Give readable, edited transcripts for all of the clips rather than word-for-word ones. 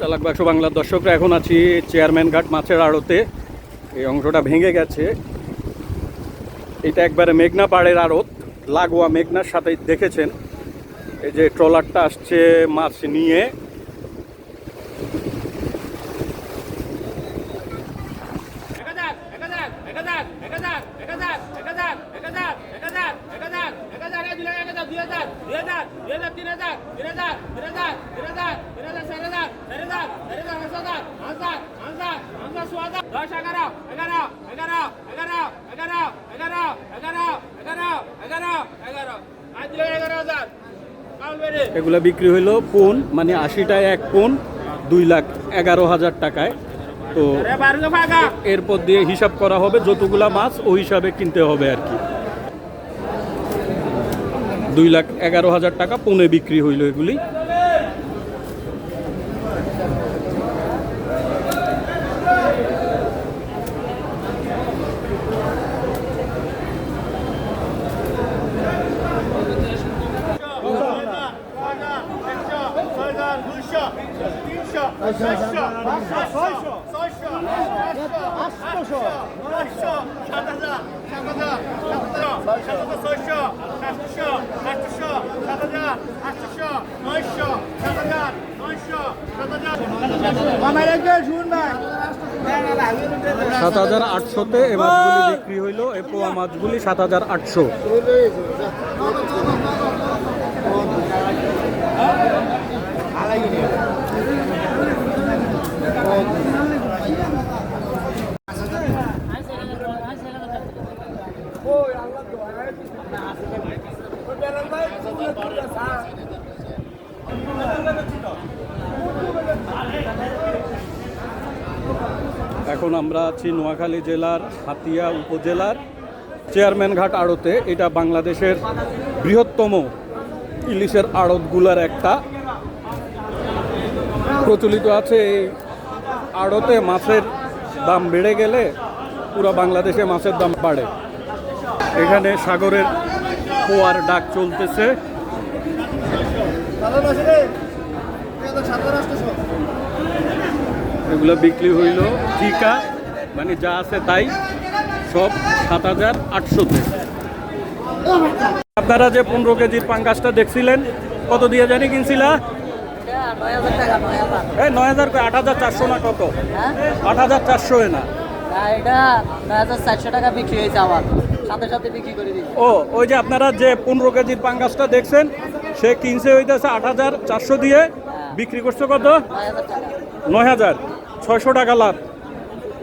চালাক বাক্স বাংলার দর্শকরা, এখন আছি চেয়ারম্যান ঘাট মাছের আড়তে। এই অংশটা ভেঙে গেছে। এটা একবারে মেঘনা পাড়ের আড়ত, লাগোয়া মেঘনার সাথে। দেখেছেন এই যে ট্রলারটা আসছে মাছ নিয়ে। এগুলা বিক্রি হইলো পুন, মানে 80টায় 1 পুন, 2,11,000 টাকায়। তো এরপর দিয়ে হিসাব করা হবে, যতগুলা মাছ ওই হিসাবে কিনতে হবে আর কি। 2,11,000 টাকা পুনে বিক্রি হইল এগুলি। $7,800-তে এ মাছগুলি বিক্রি হইল। এ পোয়া মাছগুলি 7,800। এখন আমরা আছি নোয়াখালী জেলার হাতিয়া উপজেলার চেয়ারম্যান ঘাট আড়তে। এটা বাংলাদেশের বৃহত্তম ইলিশের আড়তগুলার একটা। প্রচলিত আছে এই আড়তে মাছের দাম বেড়ে গেলে পুরো বাংলাদেশে মাছের দাম বাড়ে। এখানে সাগরের পোয়ার ডাক চলতেছে। এগুলো বিক্রি হইল ঠিকা, মানে যা আছে তাই, সব 7,800-তে। আপনারা যে 15 কেজির পাঙ্গাসটা দেখছিলেন, কত দিয়ে জানি কিনছিলা? 9,000, 8,400 না কত? 8,400 না, এটা 9,400 টাকা বিক্রি হয়েছে। আমার সাথে সাথে বিক্রি করে দিই। ও, ওই যে আপনারা যে 15 কেজির পাঙ্গাসটা দেখছেন, সে কিনছে হইতেছে 8,400 দিয়ে, বিক্রি করছো কত? 9,600 টাকা লাভ।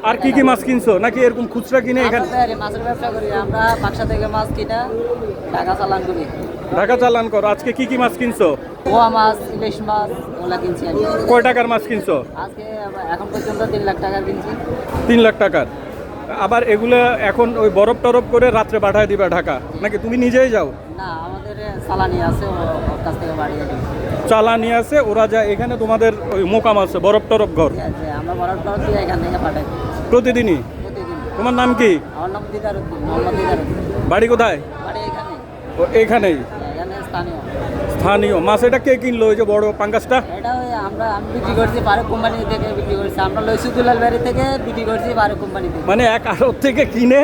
আর কি কি মাছ কিনছো, নাকি এরকম খুচরা কিনে? এখানে মাছের ব্যবসা করি আমরা, বাক্সা থেকে মাছ কিনা ঢাকা চালান করি। ঢাকা চালান করো। আজকে কি কি মাছ কিনছো? পোয়া মাছ, ইলিশ মাছ, ওগুলা কিনছি আমি। কয় টাকার মাছ কিনছো আজকে? এখন পর্যন্ত 3 লাখ টাকার কিনছি। 3 লাখ টাকার। আবার এগুলো এখন ওই বরফ টরফ করে রাত্রে পাঠায় দিবা ঢাকা, নাকি তুমি নিজেই যাও? না, আমাদের চালানি আছে, ওর কাছ থেকে বাড়িয়ে দিই। চালানি আছে, ওরা যায় এখানে। তোমাদের ওই মোকাম আছে, বরফ টরফ ঘর? আমরা বরফ টরফ দিয়ে এখান থেকে পাঠাই প্রতিদিনই? তোমার নাম কি? আমার নাম দিদারউদ্দিন, মোহাম্মদ দিদারউদ্দিন। বাড়ি কোথায়? বাড়ি এখানে। ও, এখানেই স্থানীয়। স্থানীয় মাছ। এটা কে কিনলো, ওই যে বড় পাঙ্গাসটা? এটা ওই আমি বিক্রি করছি ফারুক কোম্পানি থেকে বিক্রি করছি। আমরা লইসুদুলাল বাড়ি থেকে বিক্রি করছি ফারুক কোম্পানি থেকে। মানে এক আড়ত থেকে কিনে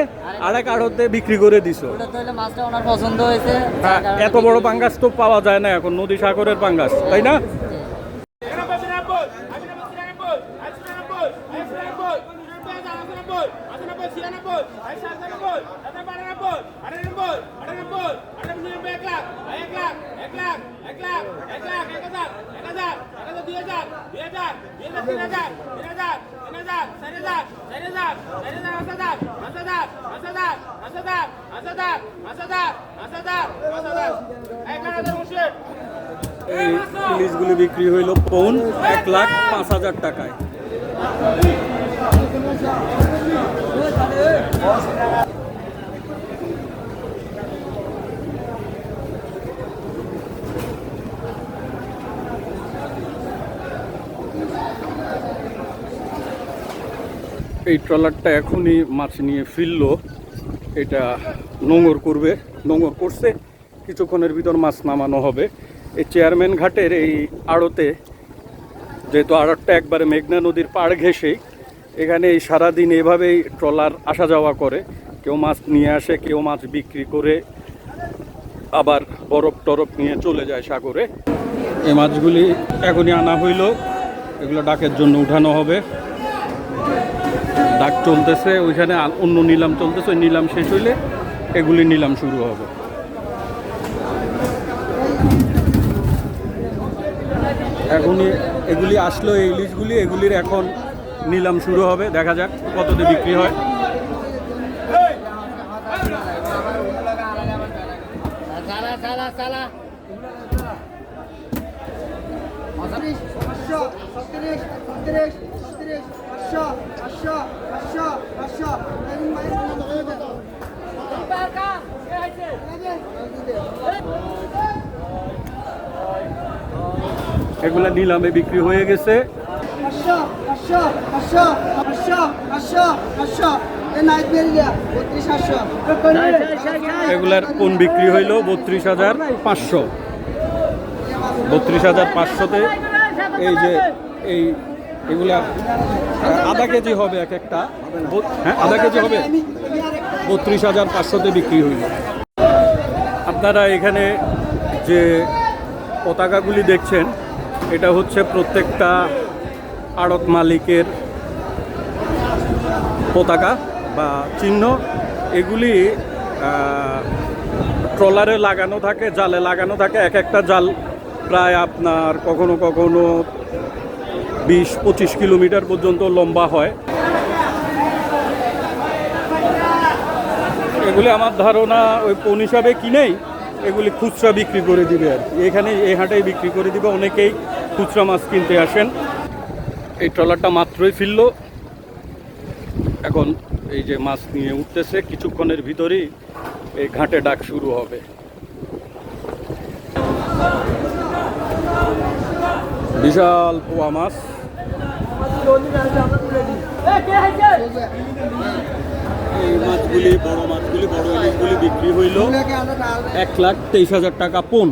আরেক আড়তে বিক্রি করে দিছো? ওটা তো হলে মাছটা ওনার পছন্দ হয়েছে। এত বড় পাঙ্গাস তো পাওয়া যায় না এখন, নদী সাগরের পাঙ্গাস, তাই না? এই ইলিশগুলি বিক্রি হইল পৌন 1,05,000 টাকায়। এই ট্রলারটা এখনই মাছ নিয়ে ফিরল। এটা নোঙর করবে, নোঙর করছে, কিছুক্ষণের ভিতর মাছ নামানো হবে। এই চেয়ারম্যান ঘাটের এই আড়তে যেহেতু আড়তটা একবারে মেঘনা নদীর পাড় ঘেঁষেই, এখানে এই সারাদিন এভাবেই ট্রলার আসা যাওয়া করে। কেউ মাছ নিয়ে আসে, কেউ মাছ বিক্রি করে, আবার বরফ টরফ নিয়ে চলে যায় সাগরে। এই মাছগুলি এখনই আনা হইল, এগুলো ডাকের জন্য উঠানো হবে। ডাক চলতেছে, ওইখানে অন্য নিলাম চলতেছে, ওই নিলাম শেষ হইলে এগুলি নিলাম শুরু হবে। এখনই এগুলি আসলো, এই ইলিশগুলি, এগুলির এখন নিলাম শুরু হবে। দেখা যাক কততে বিক্রি হয়। এগুলা নিলামে বিক্রি হয়ে গেছে। এগুলার কোন বিক্রি হইল 32,500। 32,500-তে এই যে এগুলা আধা কেজি হবে এক একটা। হ্যাঁ, আধা কেজি হবে। 32,500-তে বিক্রি হইল। আপনারা এখানে যে পতাকাগুলি দেখছেন, এটা হচ্ছে প্রত্যেকটা আড়ত মালিকের পতাকা বা চিহ্ন। এগুলি ট্রলারে লাগানো থাকে, জালে লাগানো থাকে। এক একটা জাল প্রায় আপনার কখনো কখনো 20-25 কিলোমিটার পর্যন্ত লম্বা হয়। এগুলি আমার ধারণা ওই পণ হিসাবে কিনেই এগুলি খুচরা বিক্রি করে দিবে আর কি। এখানে এই হাটেই বিক্রি করে দিবে। অনেকেই খুচরা মাছ কিনতে আসেন। এই ট্রলারটা মাত্রই ফিরল, এখন এই যে মাছ নিয়ে উঠতেছে। কিছুক্ষণের ভিতরেই এই ঘাটে ডাক শুরু হবে। বিশাল পোয়া মাছ। এই মাছগুলি, বড় মাছগুলি, বড় ইলিশগুলি বিক্রি হইল 1,23,000 টাকা পণ।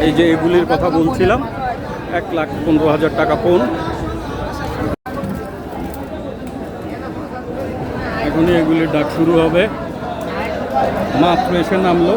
এই যে এগুলির কথা বলছিলাম, 1,15,000 টাকা পণ। এখনই এগুলির ডাক শুরু হবে। মাত্র এসে নামলো।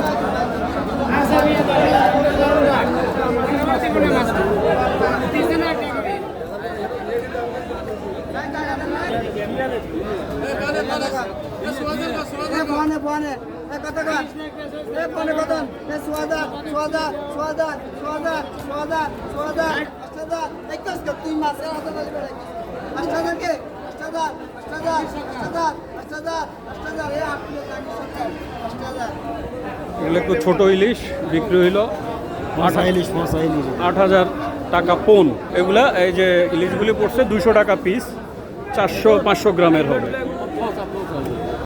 এগুলো একটু ছোট ইলিশ বিক্রি হইল 8,000 টাকা পণ। এগুলা এই যে ইলিশগুলি পড়ছে 200 টাকা পিস, 400-500 গ্রামের হবে।